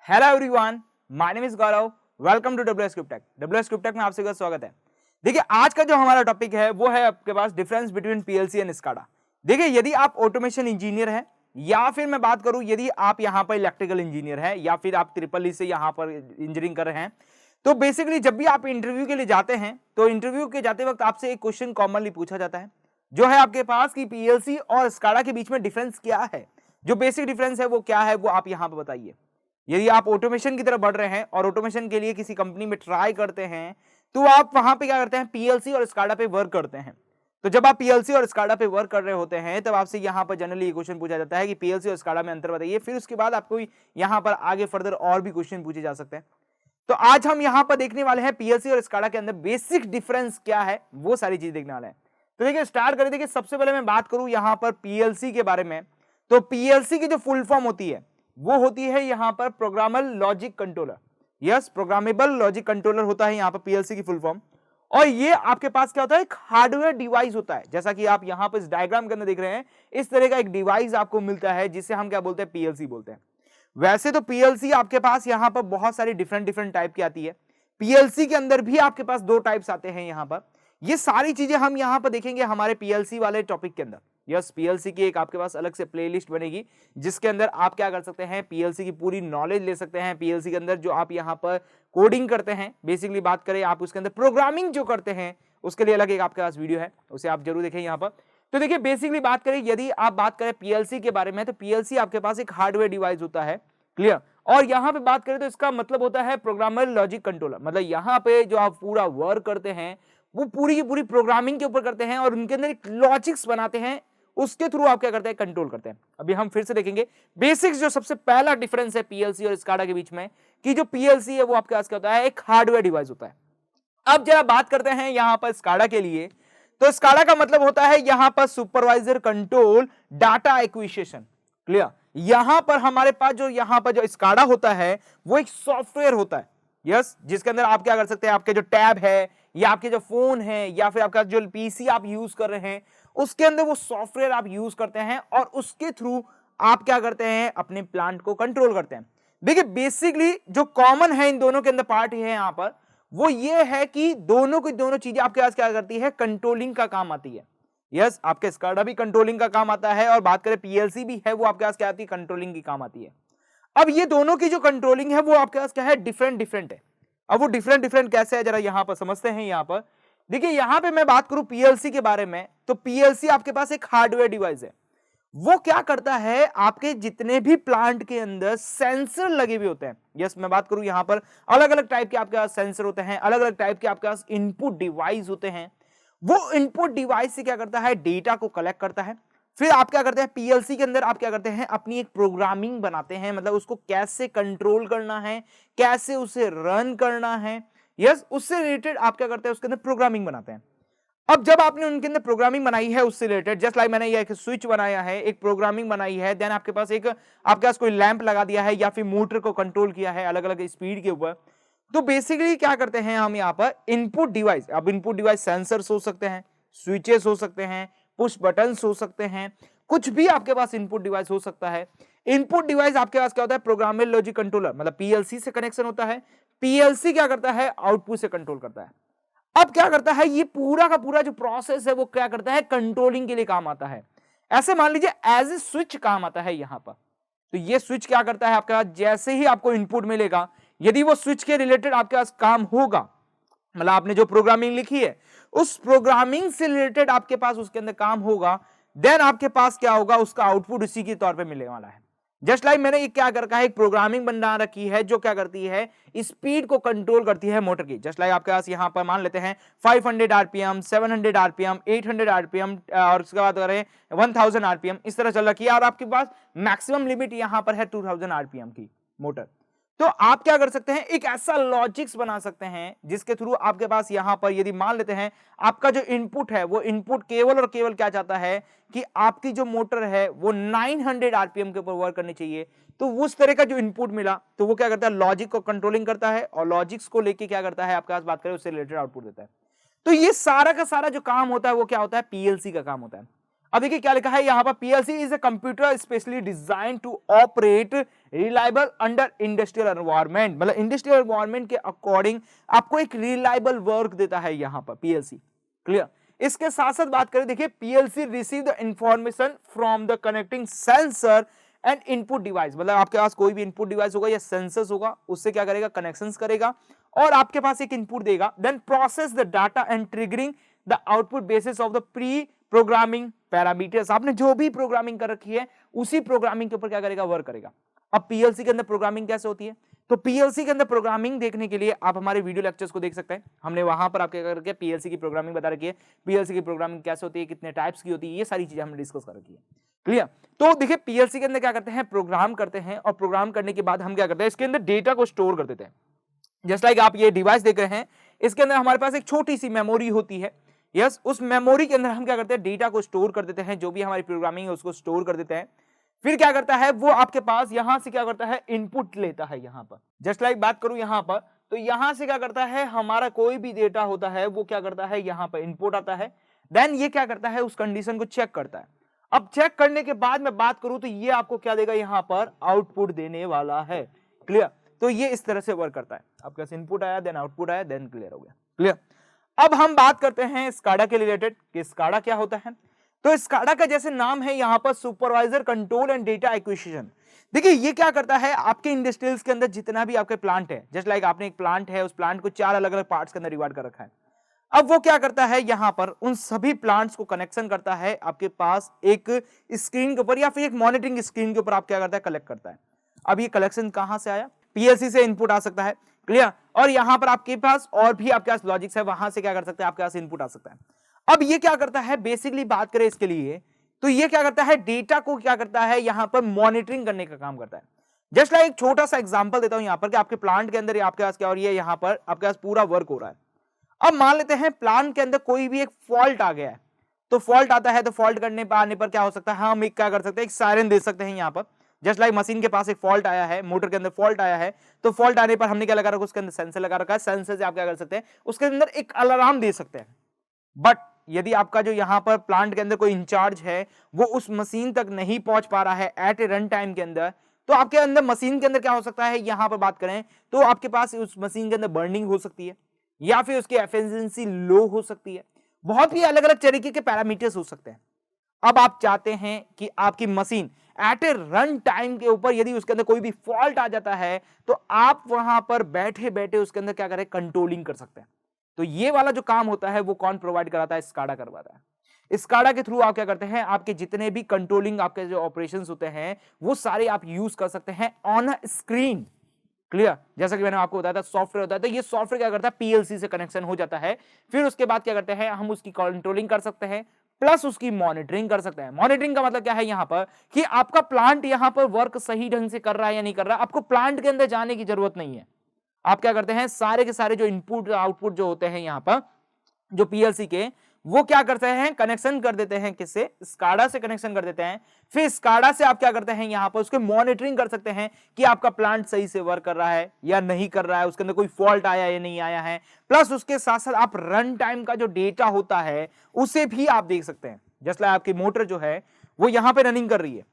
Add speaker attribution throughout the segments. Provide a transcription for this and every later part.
Speaker 1: Hello everyone, my name is Gaurav. Welcome to WS Cryptech. WS Cryptech में आप सभी का स्वागत है। देखिए, आज का जो हमारा टॉपिक है वो है आपके पास difference between PLC and SCADA. देखिए, यदि आप ऑटोमेशन इंजीनियर हैं या फिर मैं बात करूं यदि आप यहां पर इलेक्ट्रिकल इंजीनियर हैं या फिर आप ट्रिपल ई से यहां पर इंजीनियरिंग कर रहे हैं, तो बेसिकली जब भी आप इंटरव्यू के लिए जाते हैं तो इंटरव्यू के जाते वक्त आपसे एक क्वेश्चन कॉमनली पूछा जाता है जो है आपके पास कि पीएलसी और स्काडा के बीच में डिफरेंस क्या है। जो बेसिक डिफरेंस है वो क्या है, वो आप यहां पर बताइए। यदि आप ऑटोमेशन की तरफ बढ़ रहे हैं और ऑटोमेशन के लिए किसी कंपनी में ट्राई करते हैं तो आप वहां पे क्या करते हैं, पीएलसी और स्काडा पे वर्क करते हैं। तो जब आप पीएलसी और स्काडा पे वर्क कर रहे होते हैं तब आपसे यहां पर जनरली ये क्वेश्चन पूछा जाता है कि पीएलसी और स्काडा में अंतर बताइए। फिर उसके बाद आपको यहां पर आगे फर्दर और भी क्वेश्चन पूछे जा सकते हैं। तो आज हम यहां पर देखने वाले हैं पीएलसी और स्काडा के अंदर बेसिक डिफरेंस क्या है, वो सारी चीज देखने वाले हैं। तो देखिए, स्टार्ट करें। देखिए, सबसे पहले मैं बात करूं यहां पर पीएलसी के बारे में, तो पीएलसी की जो फुल फॉर्म होती है वो होती है यहां पर programmable logic controller. Yes, programmable logic controller होता है यहां पर पीएलसी की फुल फॉर्म। और ये आपके पास क्या होता है, एक हार्डवेयर डिवाइस होता है। जैसा कि आप यहां पर इस डायग्राम के अंदर देख रहे हैं, इस तरह का एक डिवाइस आपको मिलता है जिसे हम क्या बोलते हैं, पीएलसी बोलते हैं। वैसे तो पीएलसी आपके पास यहां पर बहुत सारी डिफरेंट डिफरेंट टाइप की आती है। पीएलसी के अंदर भी आपके पास दो टाइप्स आते हैं यहां पर। ये सारी चीजें हम यहां पर देखेंगे हमारे पीएलसी वाले टॉपिक के अंदर। यस, पीएलसी की एक आपके पास अलग से प्लेलिस्ट बनेगी जिसके अंदर आप क्या कर सकते हैं, पीएलसी की पूरी नॉलेज ले सकते हैं। पीएलसी के अंदर जो आप यहां पर कोडिंग करते हैं, बेसिकली बात करें आप उसके अंदर प्रोग्रामिंग जो करते हैं, उसके लिए अलग एक आपके पास वीडियो है, उसे आप जरूर देखें यहां पर। तो देखिए, बेसिकली बात करें, यदि आप बात करें पीएलसी के बारे में, तो पीएलसी आपके पास एक हार्डवेयर डिवाइस होता है। क्लियर। और यहां पे बात करें तो इसका मतलब होता है प्रोग्रामेबल लॉजिक कंट्रोलर। मतलब यहां पे जो आप पूरा वर्क करते हैं वो पूरी की पूरी प्रोग्रामिंग के ऊपर करते हैं और उनके अंदर एक लॉजिक्स बनाते हैं, उसके थ्रू आप क्या करते हैं, कंट्रोल करते हैं। अभी हम फिर से देखेंगे बेसिक्स। जो सबसे पहला डिफरेंस है पीएलसी और स्काडा के बीच में, कि जो पीएलसी है वो आपके पास क्या होता है, एक हार्डवेयर डिवाइस होता है। अब जरा बात करते हैं यहां पर स्काडा के लिए, तो स्काडा का मतलब होता है यहां पर supervisor control data acquisition. Clear. यहां पर हमारे पास जो स्काडा होता है वो एक सॉफ्टवेयर होता है। यस, जिसके अंदर आप क्या कर सकते हैं, आपके जो टैब है या आपके जो फोन है या फिर आपका जो पीसी आप यूज कर रहे हैं, उसके अंदर वो सॉफ्टवेयर आप यूज करते हैं और उसके थ्रू आप क्या करते हैं, अपने प्लांट को कंट्रोल करते हैं। देखिए, बेसिकली जो कॉमन है इन दोनों के अंदर पार्ट है यहां पर, वो ये है कि दोनों की दोनों चीजें आपके पास क्या करती है, कंट्रोलिंग का काम आती है। यस, आपके स्काडा भी कंट्रोलिंग का काम आता है और बात करें पीएलसी भी है, वो आपके पास क्या आती है, कंट्रोलिंग की काम आती है। अब ये दोनों की जो कंट्रोलिंग है वो आपके पास क्या है, डिफरेंट डिफरेंट है। अब वो डिफरेंट डिफरेंट कैसे है, जरा यहां पर समझते हैं। यहां पर देखिए, यहां पे मैं बात करूं पीएलसी के बारे में, तो पीएलसी आपके पास एक हार्डवेयर डिवाइस है। वो क्या करता है, आपके जितने भी प्लांट के अंदर सेंसर लगे हुए होते हैं। यस, मैं बात करूं यहां पर अलग अलग टाइप के आपके पास सेंसर होते हैं, अलग अलग टाइप के आपके पास इनपुट डिवाइस होते हैं। वो इनपुट डिवाइस से क्या करता है, डेटा को कलेक्ट करता है। फिर आप क्या करते हैं, पीएलसी के अंदर आप क्या करते हैं, अपनी एक प्रोग्रामिंग बनाते हैं। मतलब उसको कैसे कंट्रोल करना है, कैसे उसे रन करना है। यस, उससे रिलेटेड आप क्या करते हैं, उसके अंदर प्रोग्रामिंग बनाते हैं। अब जब आपने उनके अंदर प्रोग्रामिंग बनाई है उससे रिलेटेड, जस्ट लाइक मैंने ये एक स्विच बनाया है, एक प्रोग्रामिंग बनाई है, देन आपके पास कोई लैंप लगा दिया है या फिर मोटर को कंट्रोल किया है अलग अलग स्पीड के ऊपर। तो बेसिकली क्या करते हैं हम यहाँ पर, इनपुट डिवाइस, अब इनपुट डिवाइस सेंसर्स हो सकते हैं, स्विचेस हो सकते हैं, पुश बटन्स हो सकते हैं, कुछ भी आपके पास इनपुट डिवाइस हो सकता है। इनपुट डिवाइस आपके पास क्या होता है, प्रोग्रामेबल लॉजिक कंट्रोलर, मतलब पीएलसी से कनेक्शन होता है। पीएलसी क्या करता है, आउटपुट से कंट्रोल करता है। अब क्या करता है, ये पूरा का पूरा जो प्रोसेस है वो क्या करता है, कंट्रोलिंग के लिए काम आता है। ऐसे मान लीजिए एज ए स्विच काम आता है यहां पर। तो ये स्विच क्या करता है, आपके पास जैसे ही आपको इनपुट मिलेगा, यदि वो स्विच के रिलेटेड आपके पास काम होगा, मतलब आपने जो प्रोग्रामिंग लिखी है उस प्रोग्रामिंग से रिलेटेड आपके पास उसके अंदर काम होगा, देन आपके पास क्या होगा, उसका आउटपुट इसी के तौर पे मिलने वाला है। जस्ट लाइक मैंने ये क्या कर रखा है, एक प्रोग्रामिंग बना रखी है जो क्या करती है, स्पीड को कंट्रोल करती है मोटर की। जस्ट लाइक आपके पास यहां पर मान लेते हैं 500 आरपीएम, 700 आरपीएम, 800 आरपीएम और उसके बाद करें 1000 आरपीएम, इस तरह चल रखी है। और आपके पास मैक्सिमम लिमिट यहां पर है 2000 आरपीएम की मोटर। तो आप क्या कर सकते हैं, एक ऐसा लॉजिक्स बना सकते हैं जिसके थ्रू आपके पास यहां पर यदि मान लेते हैं आपका जो इनपुट है वो इनपुट केवल और केवल क्या चाहता है कि आपकी जो मोटर है वो 900 आरपीएम के ऊपर वर्क करनी चाहिए। तो उस तरह का जो इनपुट मिला तो वो क्या करता है, लॉजिक को कंट्रोलिंग करता है और लॉजिक्स को लेके क्या करता है, आपके पास बात करें उससे रिलेटेड आउटपुट देता है। तो ये सारा का सारा जो काम होता है वो क्या होता है, पीएलसी का काम होता है। अब देखिए क्या लिखा है यहाँ पर, PLC is a computer specially design to operate reliable under industrial environment, मतलब इंडस्ट्रियल एनवायरनमेंट के अकॉर्डिंग आपको एक रिलायबल वर्क देता है यहाँ पर पीएलसी। क्लियर। इसके साथ साथ बात करें, देखिए PLC receive the information from the connecting sensor and input device, मतलब आपके पास कोई भी इनपुट डिवाइस होगा या सेंसर्स होगा, उससे क्या करेगा, कनेक्शंस करेगा और आपके पास एक इनपुट देगा, then process the data and triggering the output basis of the pre programming parameters. आपने जो भी प्रोग्रामिंग कर रखी है उसी प्रोग्रामिंग के ऊपर क्या करेगा, वर्क करेगा। अब पीएलसी के अंदर प्रोग्रामिंग कैसे होती है, तो पीएलसी के अंदर प्रोग्रामिंग देखने के लिए आप हमारे वीडियो लेक्चर्स को देख सकते हैं। हमने वहां पर आपके करके पीएलसी की प्रोग्रामिंग बता रखी है, पीएलसी की प्रोग्रामिंग कैसे होती है, कितने टाइप्स की होती है, ये सारी चीजें हमने डिस्कस कर रखी है। क्लियर। तो देखिए पीएलसी के अंदर क्या करते हैं, प्रोग्राम करते हैं और प्रोग्राम करने के बाद हम क्या करते हैं, इसके अंदर डेटा को स्टोर कर देते हैं। जस्ट लाइक आप ये डिवाइस देख रहे हैं, इसके अंदर हमारे पास एक छोटी सी मेमोरी होती है। यस, उस मेमोरी के अंदर हम क्या करते हैं, डेटा को स्टोर कर देते हैं, जो भी हमारी प्रोग्रामिंग है उसको स्टोर कर देते हैं। फिर क्या करता है वो, आपके पास यहां से क्या करता है, इनपुट लेता है यहां पर। जस्ट लाइक बात करूं यहां पर, तो यहां से क्या करता है, हमारा कोई भी डेटा होता है वो क्या करता है, यहां पर इनपुट आता है, देन ये क्या करता है, उस कंडीशन को चेक करता है। अब चेक करने के बाद मैं बात करूं तो ये आपको क्या देगा, यहां पर आउटपुट देने वाला है। क्लियर। तो ये इस तरह से वर्क करता है, आपके पास इनपुट आया, देन आउटपुट आया, देन क्लियर हो गया। क्लियर। अब हम बात करते हैं स्काडा के रिलेटेड कि स्काडा क्या होता है। तो स्काडा का जैसे नाम है यहां पर, supervisor control and data acquisition. देखिए ये क्या करता है, आपके इंडस्ट्रीज के अंदर जितना भी आपके प्लांट है, जस्ट लाइक आपने एक प्लांट है, उस प्लांट को 4 अलग अलग पार्ट्स के अंदर डिवाइड कर रखा है। अब वो क्या करता है, यहां पर उन सभी प्लांट्स को कनेक्शन करता है आपके पास एक स्क्रीन के ऊपर या फिर एक मॉनिटरिंग स्क्रीन के ऊपर, आप क्या करता है, कलेक्ट करता है। अब ये कलेक्शन कहां से आया, पीएलसी से इनपुट आ सकता है। क्लियर। और यहां पर आपके पास और भी आपके पास लॉजिक्स है, वहां से क्या कर सकते हैं, आपके पास इनपुट आ सकता है। अब ये क्या करता है, बेसिकली बात करें इसके लिए, तो ये क्या करता है, डेटा को क्या करता है, यहां पर मॉनिटरिंग करने का काम करता है। जस्ट लाइक एक छोटा सा एग्जांपल देता हूं यहां पर कि आपके प्लांट के अंदर आपके पास क्या हो रही है, यहां पर आपके पास पूरा वर्क हो रहा है। अब मान लेते हैं प्लांट के अंदर कोई भी एक फॉल्ट आ गया है, तो फॉल्ट आता है, तो फॉल्ट करने पर आने पर क्या हो सकता है, हम एक क्या कर सकते हैं, एक सायरन दे सकते हैं यहां पर। जस्ट लाइक मशीन के पास एक फॉल्ट आया है, मोटर के अंदर फॉल्ट आया है, तो फॉल्ट आने पर हमने क्या लगा रखा, उसके अंदर सेंसर लगा रखा है, सेंसर से आप क्या कर सकते हैं, उसके अंदर एक अलार्म दे सकते हैं। बट यदि आपका जो यहां पर प्लांट के अंदर कोई इंचार्ज है वो उस मशीन तक नहीं पहुंच पा रहा है एट ए रन टाइम के अंदर, तो आपके अंदर मशीन के अंदर क्या हो सकता है, यहां पर बात करें तो आपके पास उस मशीन के अंदर बर्निंग हो सकती है या फिर उसकी एफिशिएंसी लो हो सकती है, बहुत ही अलग अलग तरीके के पैरामीटर्स हो सकते हैं। अब आप चाहते हैं कि आपकी मशीन एट ए रन टाइम के ऊपर यदि उसके अंदर कोई भी फॉल्ट आ जाता है तो आप वहां पर बैठे बैठे उसके अंदर क्या करें, कंट्रोलिंग कर सकते हैं। तो ये वाला जो काम होता है वो कौन प्रोवाइड कराता है, स्काडा करवाता है। स्काडा के थ्रू आप क्या करते हैं, आपके जितने भी कंट्रोलिंग आपके जो ऑपरेशंस होते हैं वो सारे आप यूज कर सकते हैं ऑन अ स्क्रीन। क्लियर। जैसा कि मैंने आपको बताया था सॉफ्टवेयर होता है, तो ये सॉफ्टवेयर क्या करता है, पीएलसी से कनेक्शन हो जाता है। फिर उसके बाद क्या करते हैं, हम उसकी कंट्रोलिंग कर सकते हैं प्लस उसकी मॉनिटरिंग कर सकते हैं। मॉनिटरिंग का मतलब क्या है यहां पर, कि आपका प्लांट यहां पर वर्क सही ढंग से कर रहा है या नहीं कर रहा, आपको प्लांट के अंदर जाने की जरूरत नहीं है। आप क्या करते हैं, सारे के सारे जो इनपुट आउटपुट जो होते हैं यहां पर जो पीएलसी के, वो क्या करते हैं, कनेक्शन कर देते हैं, किससे, स्काडा से कनेक्शन कर देते हैं। फिर स्काडा से आप क्या करते हैं, यहां पर उसके मॉनिटरिंग कर सकते हैं कि आपका प्लांट सही से वर्क कर रहा है या नहीं कर रहा है, उसके अंदर कोई फॉल्ट आया या नहीं आया है। प्लस उसके साथ साथ आप रन टाइम का जो डेटा होता है उसे भी आप देख सकते हैं। जस्ट लाइक आपकी मोटर जो है वो यहां पर रनिंग कर रही है,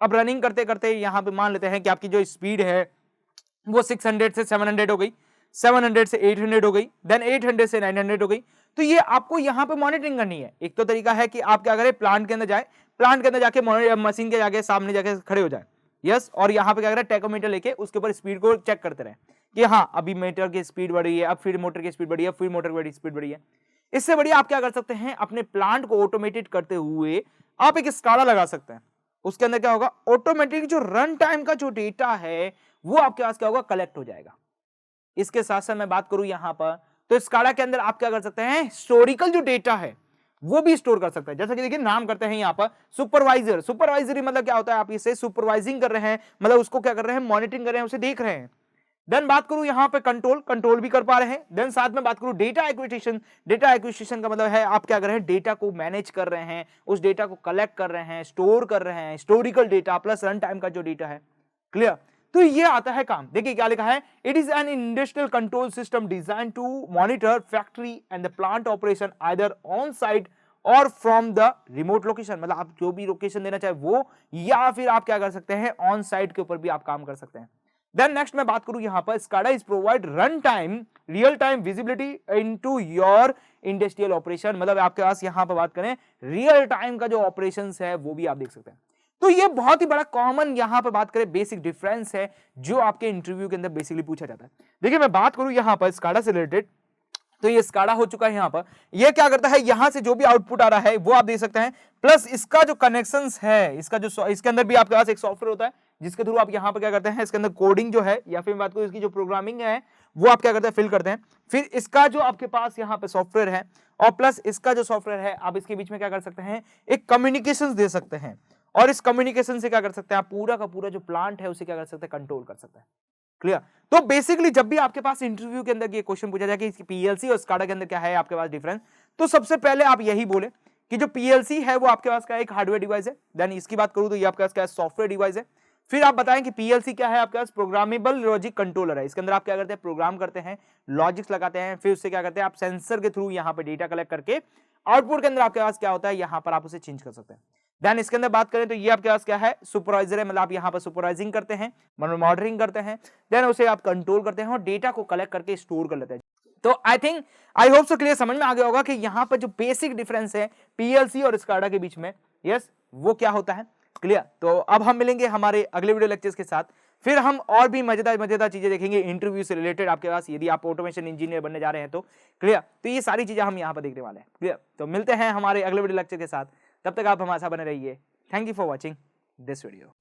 Speaker 1: अब रनिंग करते करते यहां पर मान लेते हैं कि आपकी जो स्पीड है वो 600 से 700 हो गई, 700 से 800 हो गई, देन 800 से 900 हो गई। तो ये आपको यहां पे मॉनिटरिंग करनी है। एक तो तरीका है कि आप क्या करें, प्लांट के अंदर जाए, प्लांट के अंदर जाके मशीन के आगे सामने जाके खड़े हो जाए, यस, और यहां पे क्या करें, टेकोमीटर लेके उसके ऊपर स्पीड को चेक करते रहे कि हाँ अभी मीटर की स्पीड बढ़ी है, अब फिर मोटर की स्पीड बढ़ी है, फिर मोटर की स्पीड बढ़ी है। इससे बढ़िया आप क्या कर सकते हैं, अपने प्लांट को ऑटोमेटेड करते हुए आप एक स्काडा लगा सकते हैं। उसके अंदर क्या होगा, ऑटोमेटिक जो रन टाइम का जो डेटा है वो आपके पास क्या होगा, कलेक्ट हो जाएगा। इसके साथ साथ मैं बात करूं यहां पर, तो स्काडा के अंदर आप क्या कर सकते हैं, हिस्टोरिकल जो डेटा है वो भी स्टोर कर सकते हैं। जैसा कि देखिए नाम करते हैं यहां पर सुपरवाइजर, सुपरवाइजरी मतलब क्या होता है, आप इसे सुपरवाइजिंग कर रहे हैं, मतलब उसको क्या कर रहे हैं, मॉनिटरिंग कर रहे हैं, उसे देख रहे हैं। देन बात करूं यहां पे कंट्रोल भी कर पा रहे हैं। देन साथ में बात करूं डेटा एक्विजिशन, डेटा एक्विजिशन का मतलब है आप क्या कर रहे हैं, डेटा को मैनेज कर रहे हैं, उस डेटा को कलेक्ट कर रहे हैं, स्टोर कर रहे हैं, historical data plus run time का जो डेटा है। क्लियर। तो ये आता है काम। देखिए क्या लिखा है, it is an industrial control system design to monitor factory and the plant operation either on site और फ्रॉम द रिमोट लोकेशन, मतलब आप जो भी लोकेशन देना चाहे वो, या फिर आप क्या कर सकते हैं ऑन साइट के ऊपर भी आप काम कर सकते हैं। देन नेक्स्ट मैं बात करूं यहां पर SCADA is provide run time real time visibility into your industrial operation, मतलब आपके पास यहां पर बात करें रियल टाइम का जो ऑपरेशंस है वो भी आप देख सकते हैं। तो ये बहुत ही बड़ा कॉमन यहां पर बात करें बेसिक डिफरेंस है जो आपके इंटरव्यू के अंदर बेसिकली पूछा जाता है। देखिए मैं बात करूं यहां पर SCADA से रिलेटेड, तो ये SCADA हो चुका है यहां पर। ये क्या करता है, यहां से जो भी आउटपुट आ रहा है वो आप देख सकते हैं, प्लस इसका जो कनेक्शंस है, इसका जो इसके अंदर भी आपके पास एक सॉफ्टवेयर होता है जिसके थ्रू आप यहां पर क्या करते हैं, इसके अंदर कोडिंग जो है या फिर बात करूं इसकी जो प्रोग्रामिंग है वो आप क्या करते हैं फिल करते हैं। फिर इसका जो आपके पास यहाँ पे सॉफ्टवेयर है और प्लस इसका जो सॉफ्टवेयर है, आप इसके बीच में क्या कर सकते हैं, एक कम्युनिकेशन दे सकते हैं, और इस कम्युनिकेशन से क्या कर सकते हैं आप पूरा का पूरा जो प्लांट है उसे क्या कर सकते हैं, कंट्रोल कर सकते हैं। क्लियर। तो बेसिकली जब भी आपके पास इंटरव्यू के अंदर ये क्वेश्चन पूछा जाए कि पीएलसी और SCADA के अंदर क्या है आपके पास डिफरेंस, तो सबसे पहले आप यही बोले कि जो पीएलसी है वो आपके पास क्या है, एक हार्डवेयर डिवाइस है। देन इसकी बात करूं तो ये आपके पास क्या है, सॉफ्टवेयर डिवाइस है। फिर आप बताएं कि पीएलसी क्या है, आपके पास प्रोग्रामेबल लॉजिक कंट्रोलर है। इसके अंदर आप क्या करते हैं, प्रोग्राम करते हैं, लॉजिक्स लगाते हैं, फिर उससे क्या करते हैं आप सेंसर के थ्रू यहाँ पे डेटा कलेक्ट करके आउटपुट के अंदर आपके पास क्या होता है, यहाँ पर आप उसे चेंज कर सकते हैं। देन इसके अंदर बात करें तो ये आपके पास क्या है, सुपरवाइजर है, मतलब आप यहाँ पर सुपरवाइजिंग करते हैं, मॉनिटरिंग करते हैं, देन उसे आप कंट्रोल करते हैं और डेटा को कलेक्ट करके स्टोर कर लेते हैं। तो आई होप सो क्लियर समझ में आ गया होगा कि यहाँ पर जो बेसिक डिफरेंस है पीएलसी और SCADA के बीच में, यस वो क्या होता है। क्लियर। तो अब हम मिलेंगे हमारे अगले वीडियो लेक्चर्स के साथ, फिर हम और भी मजेदार चीजें देखेंगे इंटरव्यू से रिलेटेड आपके पास, यदि आप ऑटोमेशन इंजीनियर बनने जा रहे हैं तो। क्लियर। तो ये सारी चीजें हम यहाँ पर देखने वाले हैं। क्लियर। तो मिलते हैं हमारे अगले वीडियो लेक्चर के साथ, तब तक आप हमारे साथ बने रहिए। Thank you for watching this video.